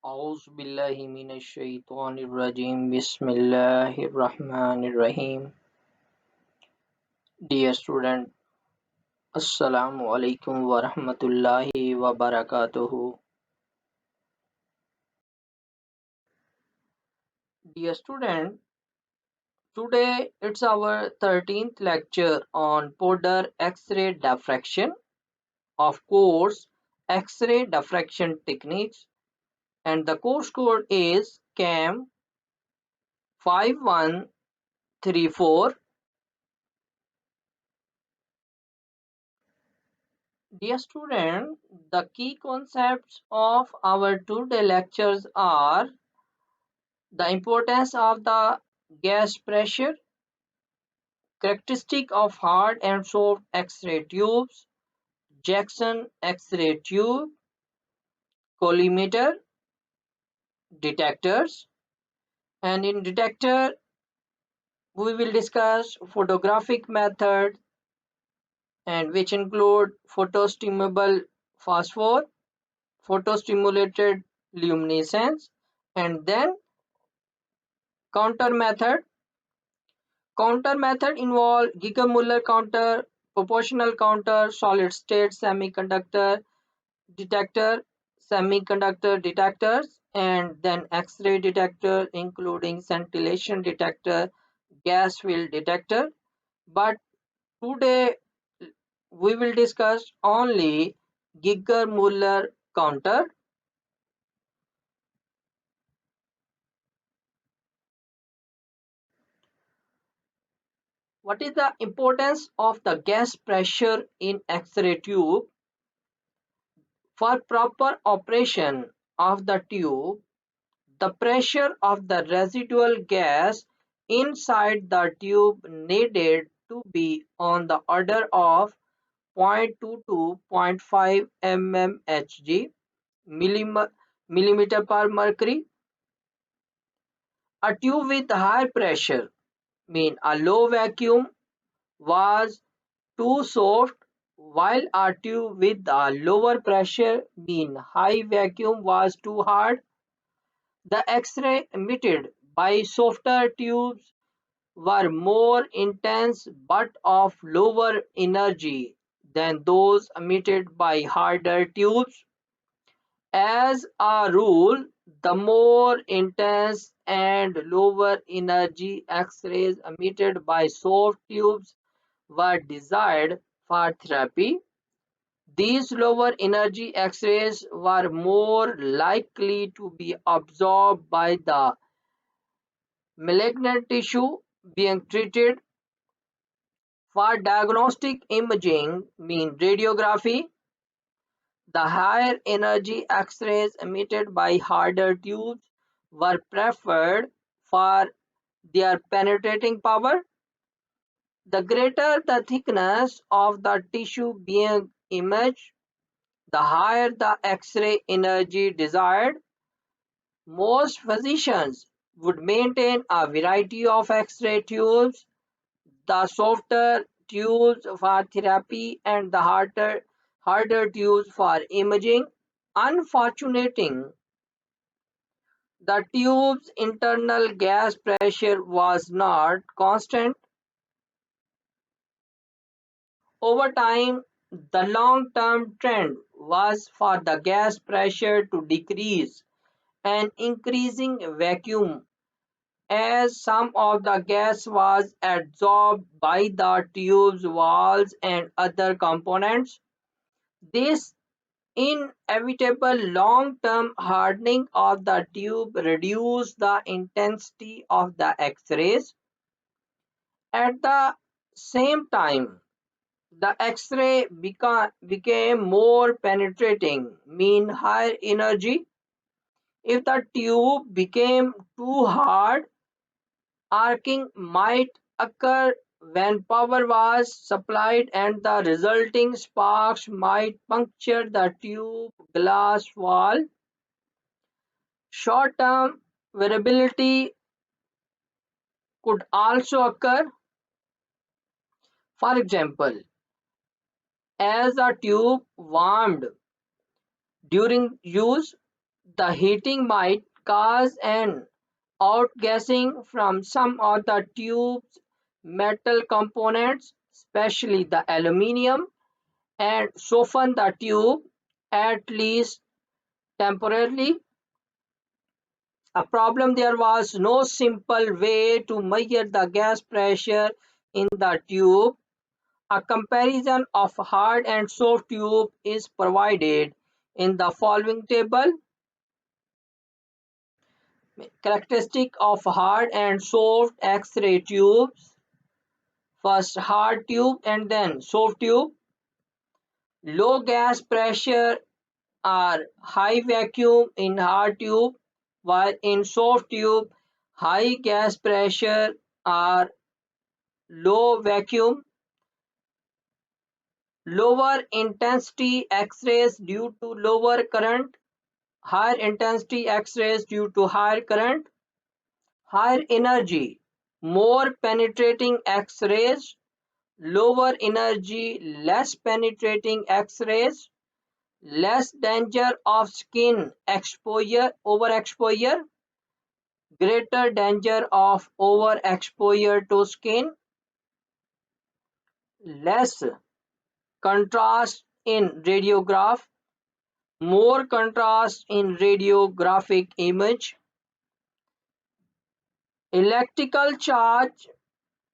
أعوذ بالله من الشيطان الرجيم بسم الله الرحمن الرحيم. Dear student, Assalamu alaikum wa rahmatullahi wa barakatuhu. Dear student, today it's our 13th lecture on powder X-ray diffraction of course X-ray diffraction techniques, and the course code is CAM 5134. Dear student, the key concepts of our today lectures are the importance of the gas pressure, characteristic of hard and soft X-ray tubes, Jackson X-ray tube, collimator, detectors, and in detector we will discuss photographic method and which include photostimulable phosphor, photostimulated luminescence, and then counter method. Counter method involve Giger-Muller counter, proportional counter, solid-state semiconductor detector, semiconductor detectors, and then X-ray detector, including scintillation detector, gas field detector. But today we will discuss only Giger-Muller counter. What is the importance of the gas pressure in X-ray tube? For proper operation of the tube, the pressure of the residual gas inside the tube needed to be on the order of 0.2 to 0.5 mmHg millimeter per mercury. A tube with high pressure mean a low vacuum was too soft, while a tube with a lower pressure mean high vacuum was too hard. The X-ray emitted by softer tubes were more intense but of lower energy than those emitted by harder tubes. As a rule, the more intense and lower energy X-rays emitted by soft tubes were desired for therapy. These lower energy X-rays were more likely to be absorbed by the malignant tissue being treated. For diagnostic imaging mean radiography, the higher energy X-rays emitted by harder tubes were preferred for their penetrating power. The greater the thickness of the tissue being imaged, the higher the X-ray energy desired. Most physicians would maintain a variety of X-ray tubes, the softer tubes for therapy and the harder tubes for imaging. Unfortunately, the tube's internal gas pressure was not constant. Over time, the long-term trend was for the gas pressure to decrease and increasing vacuum as some of the gas was absorbed by the tube's walls and other components. This inevitable long-term hardening of the tube reduced the intensity of the X-rays. At the same time, the X-ray became more penetrating, mean higher energy. If the tube became too hard, arcing might occur when power was supplied and the resulting sparks might puncture the tube glass wall. Short-term variability could also occur. For example, as a tube warmed during use, The heating might cause an outgassing from some of the tube's metal components, especially the aluminum, and soften the tube, at least temporarily. A problem: there was no simple way to measure the gas pressure in the tube. A comparison of hard and soft tube is provided in the following table. Characteristic of hard and soft X-ray tubes. First hard tube and then soft tube. Low gas pressure or high vacuum in hard tube, while in soft tube high gas pressure or low vacuum. Lower intensity X-rays due to lower current, higher intensity X-rays due to higher current. Higher energy, more penetrating X-rays. Lower energy, less penetrating X-rays. Less danger of skin exposure, overexposure. Greater danger of overexposure to skin. Less contrast in radiograph, more contrast in radiographic image. Electrical charge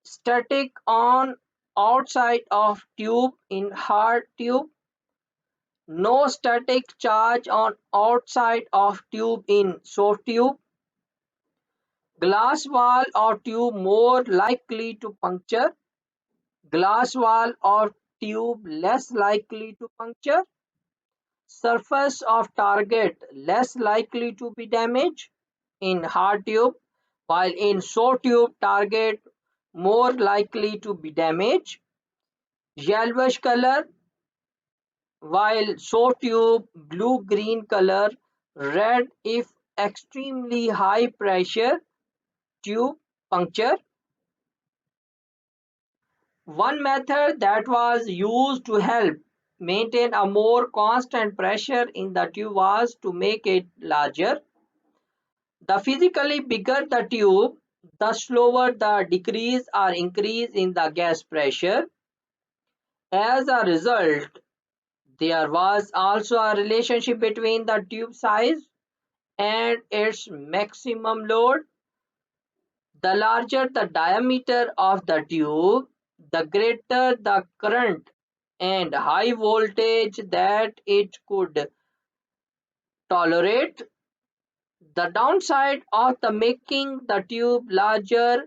static on outside of tube in hard tube. No static charge on outside of tube in soft tube. Glass wall or tube more likely to puncture. Glass wall or tube less likely to puncture. Surface of target less likely to be damaged in hard tube, while in soft tube target more likely to be damaged. Yellowish color, while soft tube blue green color. Red if extremely high pressure tube puncture. One method that was used to help maintain a more constant pressure in the tube was to make it larger. The physically bigger the tube, the slower the decrease or increase in the gas pressure. As a result, there was also a relationship between the tube size and its maximum load. The larger the diameter of the tube, the greater the current and high voltage that it could tolerate. The downside of the making the tube larger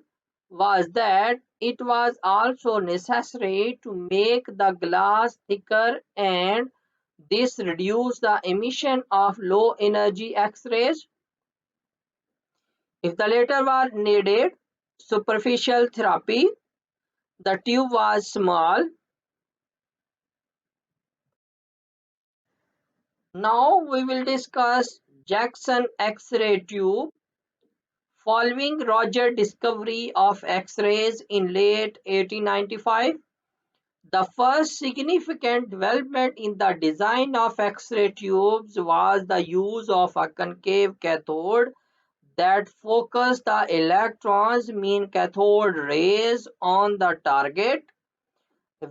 was that it was also necessary to make the glass thicker, and this reduced the emission of low energy X-rays. If the latter were needed, superficial therapy, the tube was small. Now we will discuss Jackson X-ray tube. Following Roger's discovery of X-rays in late 1895, the first significant development in the design of X-ray tubes was the use of a concave cathode that focused the electrons, mean cathode rays, on the target.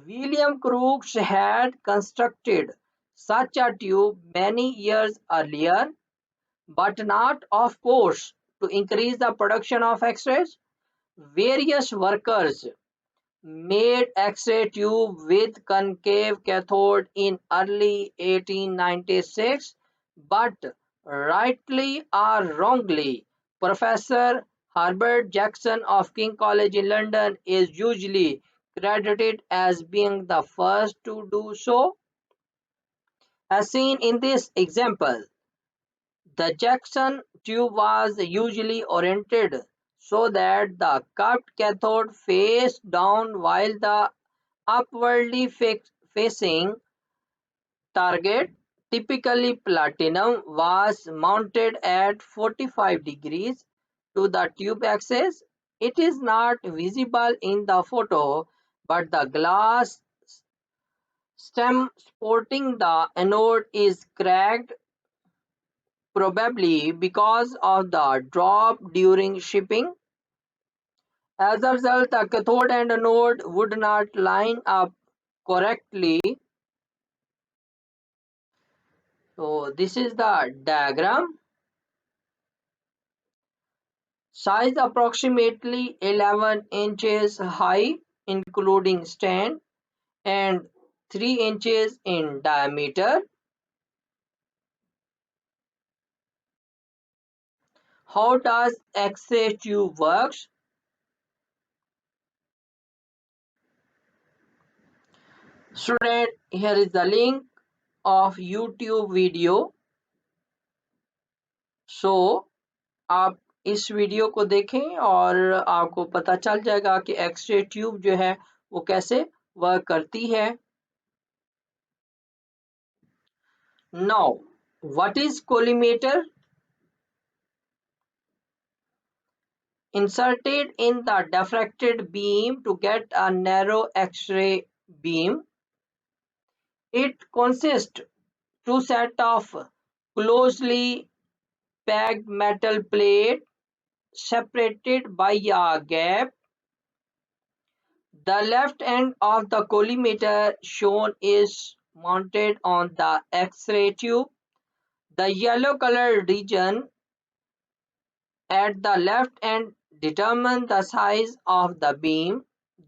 William Crookes had constructed such a tube many years earlier, but not, of course, to increase the production of X-rays. Various workers made X-ray tube with concave cathode in early 1896, but rightly or wrongly, Professor Herbert Jackson of King College in London is usually credited as being the first to do so. As seen in this example, the Jackson tube was usually oriented so that the curved cathode faced down while the upwardly facing target, typically platinum, was mounted at 45 degrees to the tube axis. It is not visible in the photo, but the glass stem supporting the anode is cracked probably because of the drop during shipping. As a result, the cathode and anode would not line up correctly. So this is the diagram. Size approximately 11 inches high, including stand, and 3 inches in diameter. How does X-ray tube works? Student, here is the link of YouTube video. So आप इस video को देखें और आपको पता चल जाएगा कि एक्सरे ट्यूब जो है वो कैसे वर्क करती है. Now, what is collimator? Inserted in the diffracted beam to get a narrow X-ray beam. It consists two sets of closely packed metal plate separated by a gap. The left end of the collimator shown is mounted on the X-ray tube. The yellow colored region at the left end determines the size of the beam.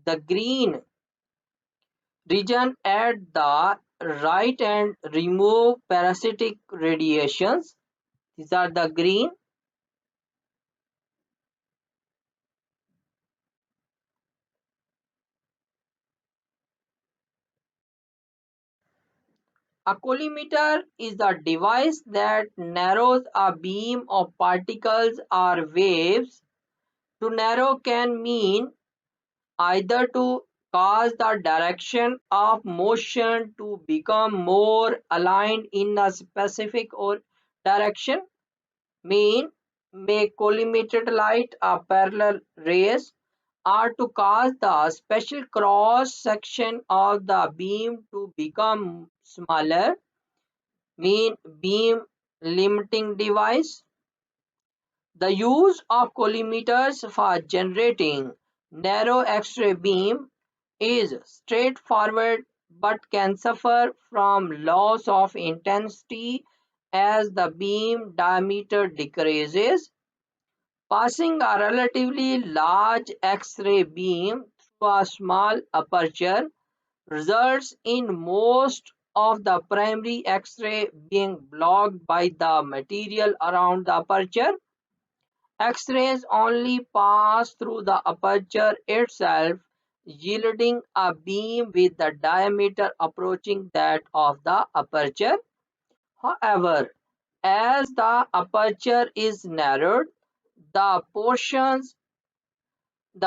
The green region at the right end remove parasitic radiations. These are the green. A collimator is a device that narrows a beam of particles or waves. To narrow can mean either to cause the direction of motion to become more aligned in a specific or direction, mean make collimated light a parallel rays, or to cause the special cross section of the beam to become smaller, mean beam limiting device. The use of collimators for generating narrow X-ray beam is straightforward but can suffer from loss of intensity as the beam diameter decreases. Passing a relatively large X-ray beam through a small aperture results in most of the primary X-ray being blocked by the material around the aperture. X-rays only pass through the aperture itself, yielding a beam with the diameter approaching that of the aperture. However, as the aperture is narrowed, the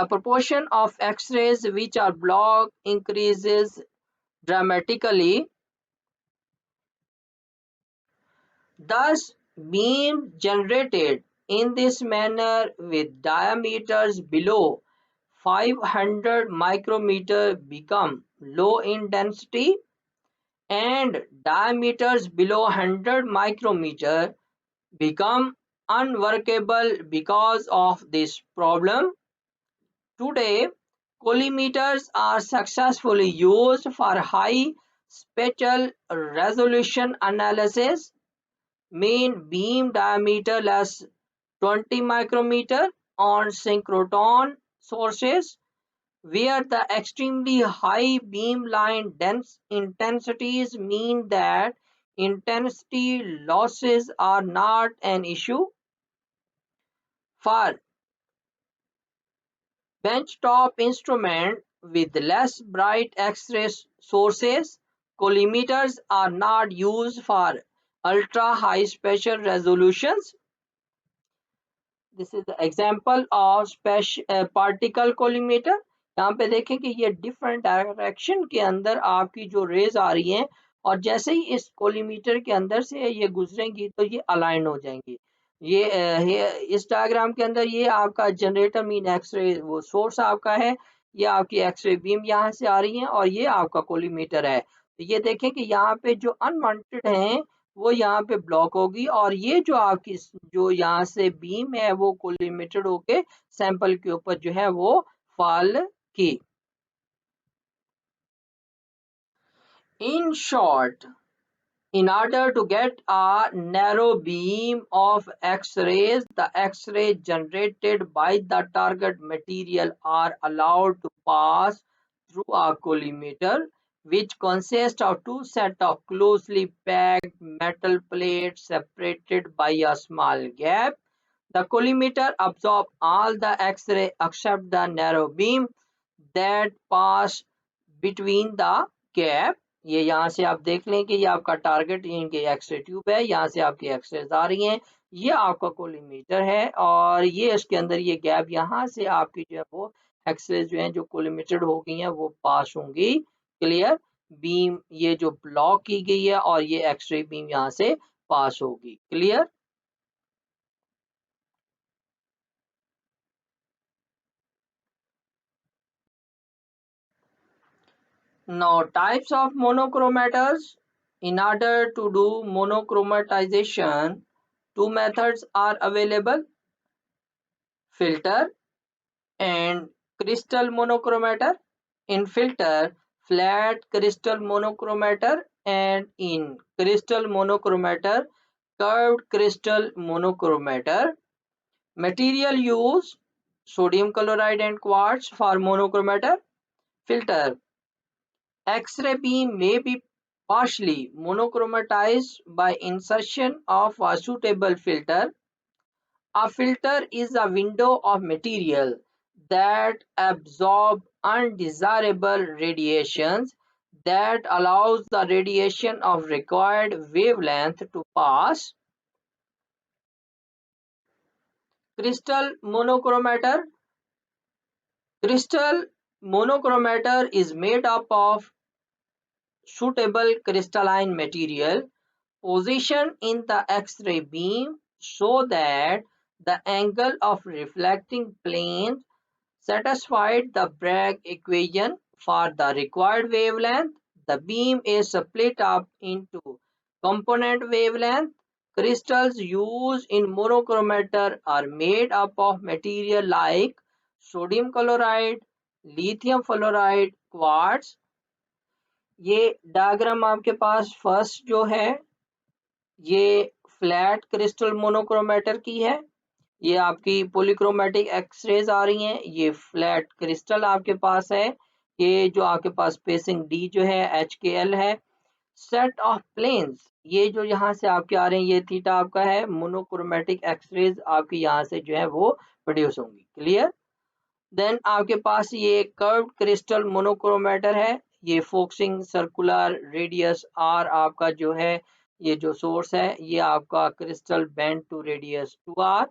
proportion of X-rays which are blocked increases dramatically. Thus, beams generated in this manner with diameters below 500 micrometer become low in density, and diameters below 100 micrometer become unworkable because of this problem. Today, collimators are successfully used for high spatial resolution analysis, mean beam diameter less 20 micrometer on synchrotron sources, where the extremely high beamline intensities mean that intensity losses are not an issue. For benchtop instrument with less bright X-ray sources, collimators are not used for ultra high spatial resolutions. This is example of particle collimator. यहाँ पे देखें कि ये different direction के अंदर आपकी जो raise आ रही हैं और जैसे ही इस कोलिमीटर के अंदर से ये गुजरेंगी तो ये अलाइन हो जाएंगी. ये इस डायग्राम के अंदर ये आपका जनरेटर मीन एक्सरे वो सोर्स आपका है, ये आपकी एक्सरे बीम यहाँ से आ रही है और ये आपका कोलिमीटर है. तो ये देखें कि यहाँ पे जो अनवांटेड हैं वो यहाँ पे ब्लॉक होगी और ये जो आपकी जो यहाँ से बीम है वो कोलिमेटेड होके सैंपल के ऊपर जो है वो फॉल की। In short, in order to get a narrow beam of X-rays, the X-rays generated by the target material are allowed to pass through a collimator, which consists of two sets of closely packed metal plates separated by a small gap. The collimator absorbs all the X-ray except the narrow beam that pass between the gap। ये यहाँ से आप देख लें कि ये आपका target इनके एक्सरे ट्यूब है, यहाँ से आपकी एक्सरेज आ रही हैं, ये आपका कोलिमीटर है और ये इसके अंदर ये गैप, यहाँ से आपकी जो है वो एक्सरेज जो है जो कोलिमेटेड हो गई हैं वो पास होंगी। क्लियर? बीम ये जो ब्लॉक की गई है और ये एक्सरे बीम यहाँ से पास होगी। Clear? Now, types of monochromators. In order to do monochromatization, two methods are available: filter and crystal monochromator. In filter, flat crystal monochromator, and in crystal monochromator, curved crystal monochromator. Material use: sodium chloride and quartz for monochromator. Filter: X-ray beam may be partially monochromatized by insertion of a suitable filter. A filter is a window of material that absorbs undesirable radiations that allows the radiation of required wavelength to pass. Crystal monochromator. Crystal monochromator is made up of suitable crystalline material positioned in the X-ray beam so that the angle of reflecting plane satisfied the Bragg equation for the required wavelength. The beam is split up into component wavelength. Crystals used in monochromator are made up of material like sodium chloride, lithium fluoride, quartz। ये diagram आपके पास first जो है ये flat crystal monochromator की है, ये आपकी polychromatic X-rays आ रही हैं, ये फ्लैट क्रिस्टल आपके पास है, ये जो आपके पास स्पेसिंग डी जो है एच के एल है। सेट ऑफ प्लेन्स ये जो यहाँ से आपके आ रहे हैं ये थीटा आपका है, मोनोक्रोमेटिक एक्सरेज आपकी यहाँ से जो है वो प्रोड्यूस होंगी। क्लियर? देन आपके पास ये कर्व्ड क्रिस्टल मोनोक्रोमेटर है, ये फोकसिंग सर्कुलर रेडियस आर आपका जो है ये जो सोर्स है, ये आपका crystal bend to radius 2r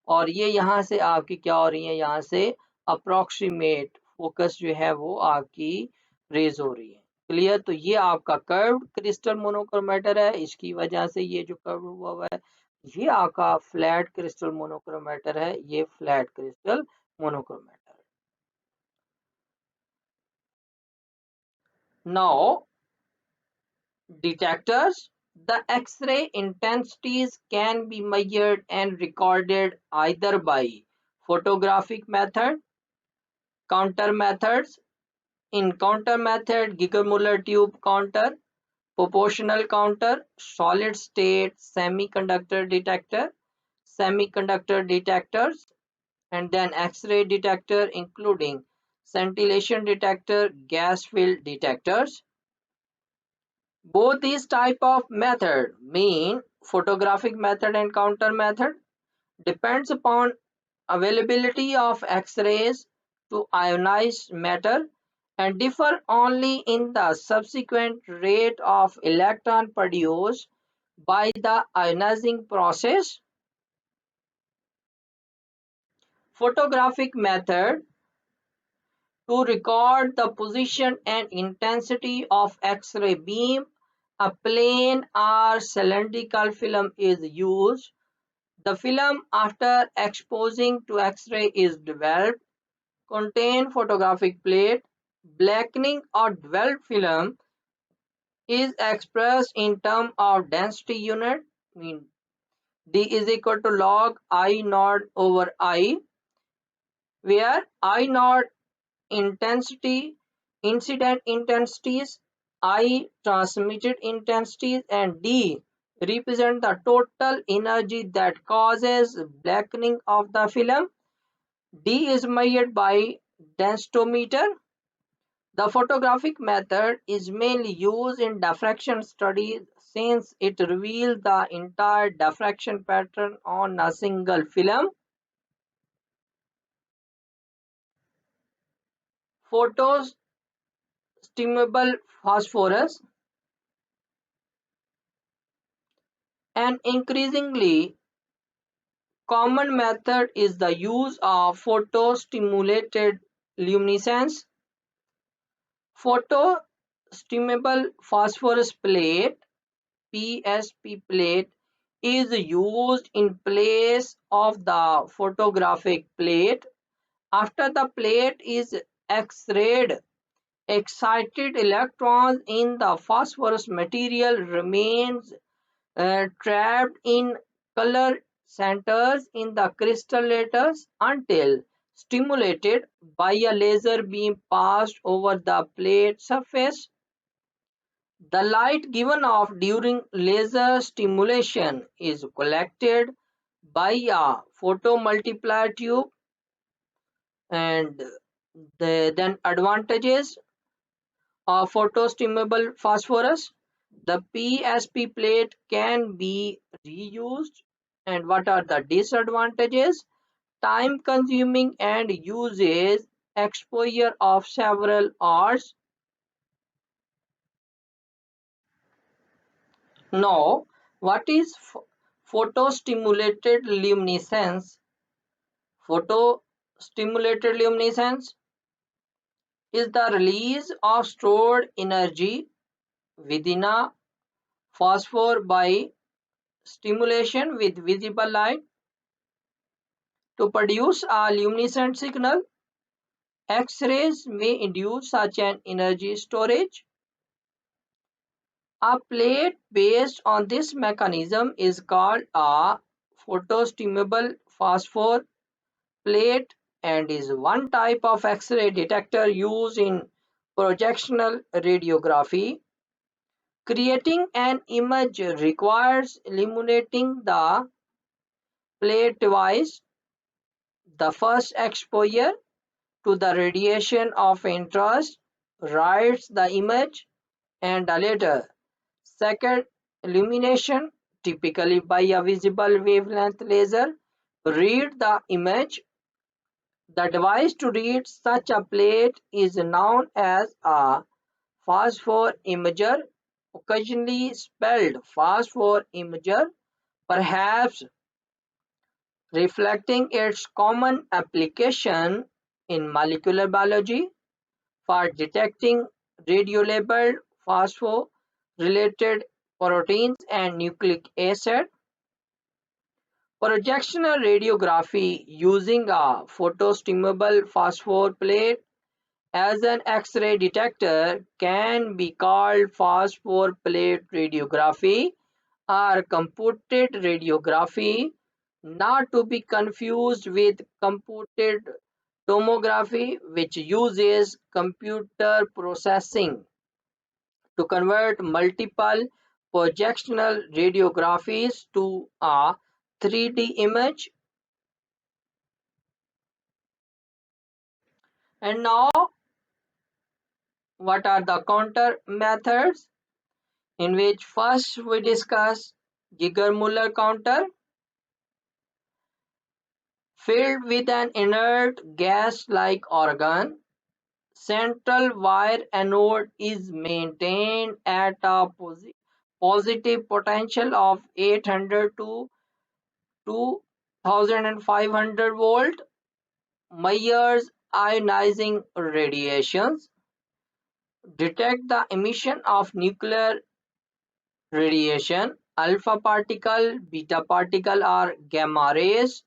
और ये यहाँ से आपकी क्या हो रही है, यहाँ से अप्रोक्सीमेट फोकस जो है वो आपकी रेज हो रही है। क्लियर? तो ये आपका कर्व्ड क्रिस्टल मोनोक्रोमेटर है, इसकी वजह से ये जो कर्व हुआ हुआ है ये आपका फ्लैट क्रिस्टल मोनोक्रोमेटर है, ये flat crystal monochromator. Now, detectors. The X-ray intensities can be measured and recorded either by photographic method, counter methods. In counter method, Giger-Muller tube counter, proportional counter, solid state semiconductor detector, semiconductor detectors, and then X-ray detector including scintillation detector, gas field detectors. Both these type of method mean photographic method and counter method depends upon availability of X-rays to ionize matter and differ only in the subsequent rate of electron produced by the ionizing process. Photographic method to record the position and intensity of X-ray beam, a plain or cylindrical film is used. The film, after exposing to X-ray, is developed, contain photographic plate, blackening or developed film is expressed in terms of density unit, mean D is equal to log I naught over I, where I naught intensity, incident intensities, I transmitted intensities, and D represent the total energy that causes blackening of the film. D is measured by densitometer. The photographic method is mainly used in diffraction studies since it reveals the entire diffraction pattern on a single film. Photostimulable phosphorus. An increasingly common method is the use of photostimulated luminescence. Photostimulable phosphorus plate (PSP plate) is used in place of the photographic plate. After the plate is X-rayed, excited electrons in the phosphorus material remains trapped in color centers in the crystal lattice until stimulated by a laser beam passed over the plate surface. The light given off during laser stimulation is collected by a photomultiplier tube, and then advantages of photostimulable phosphorus. The PSP plate can be reused. And what are the disadvantages? Time consuming and uses exposure of several hours. Now, what is photostimulated luminescence? Photostimulated luminescence is the release of stored energy within a phosphor by stimulation with visible light to produce a luminescent signal. X-rays may induce such an energy storage. A plate based on this mechanism is called a photostimulable phosphor plate and is one type of X-ray detector used in projectional radiography. Creating an image requires illuminating the plate twice. The first exposure to the radiation of interest writes the image, and later second illumination, typically by a visible wavelength laser, read the image. The device to read such a plate is known as a phosphor imager, occasionally spelled phosphor imager, perhaps reflecting its common application in molecular biology for detecting radiolabeled phospho-related proteins and nucleic acid. Projectional radiography using a photostimulable phosphor plate as an X-ray detector can be called phosphor plate radiography or computed radiography, not to be confused with computed tomography, which uses computer processing to convert multiple projectional radiographies to a 3D image. And now, what are the counter methods? In which first we discuss Giger-Muller counter, filled with an inert gas-like organ. Central wire anode is maintained at a positive potential of 800 to 2500 volt. Measures ionizing radiations. Detect the emission of nuclear radiation, alpha particle, beta particle, or gamma rays.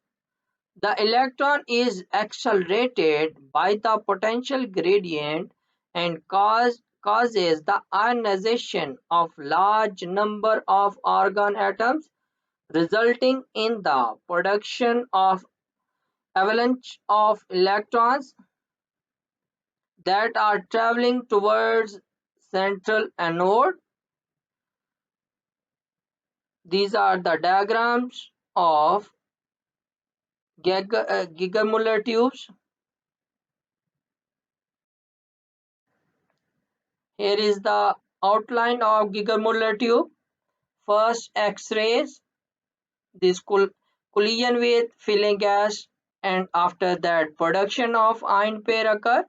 The electron is accelerated by the potential gradient and cause causes the ionization of large number of argon atoms, resulting in the production of avalanche of electrons that are traveling towards central anode. These are the diagrams of Geiger-Müller tubes. Here is the outline of Geiger-Müller tube. First, X-rays, this collision with filling gas, and after that production of ion pair occur,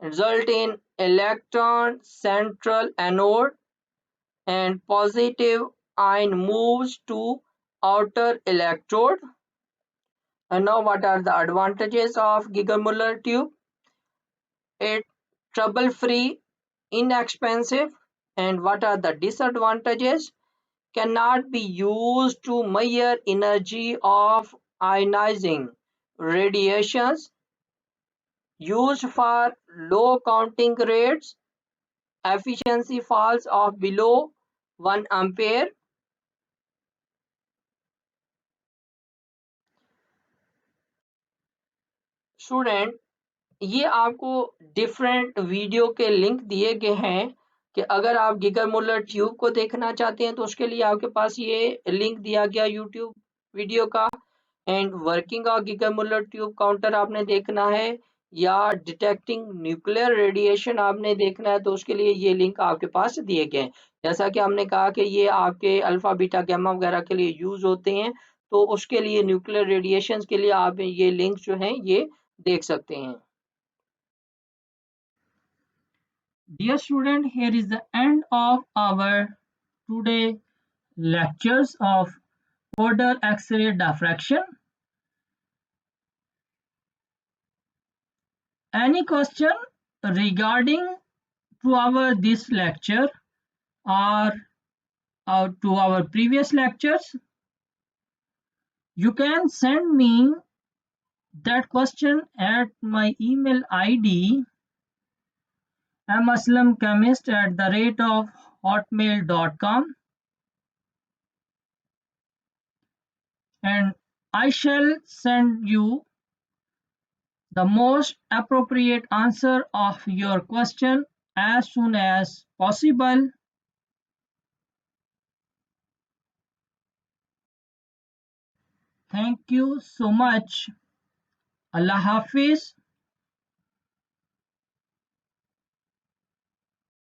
result in electron central anode, and positive ion moves to outer electrode. And now what are the advantages of Geiger-Müller tube? It trouble free, inexpensive. And what are the disadvantages? Cannot be used to measure energy of ionizing radiations, used for low counting rates, efficiency falls of below 1 ampere. Student, ये आपको different video के link दिए गए हैं कि अगर आप Geiger Muller tube को देखना चाहते हैं तो उसके लिए आपके पास ये लिंक दिया गया यूट्यूब वीडियो का। And working of Geiger Muller tube counter आपने देखना है या डिटेक्टिंग न्यूक्लियर रेडिएशन आपने देखना है तो उसके लिए ये लिंक आपके पास दिए गए हैं। जैसा कि हमने कहा कि ये आपके अल्फा बीटा गैमा वगैरह के लिए यूज होते हैं, तो उसके लिए न्यूक्लियर रेडिएशन के लिए आप ये लिंक जो हैं ये देख सकते हैं। Dear student, here is the end of our today lectures of order X-ray diffraction. Any question regarding to our this lecture or to our previous lectures? You can send me that question at my email ID maslamchemist@hotmail.com, and I shall send you the most appropriate answer of your question as soon as possible. Thank you so much. Allah Hafiz.